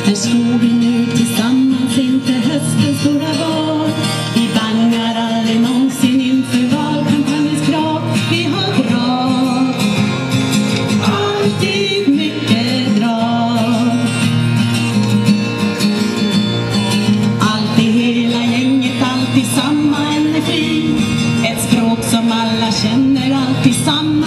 När skogen nu tillsammans inte höstens stora val. Vi bangar aldrig någonsin inför valkampanjens krav. Vi har drag, alltid mycket drag. Alltid hela gänget, alltid samma energi. Ett språk som alla känner, alltid samma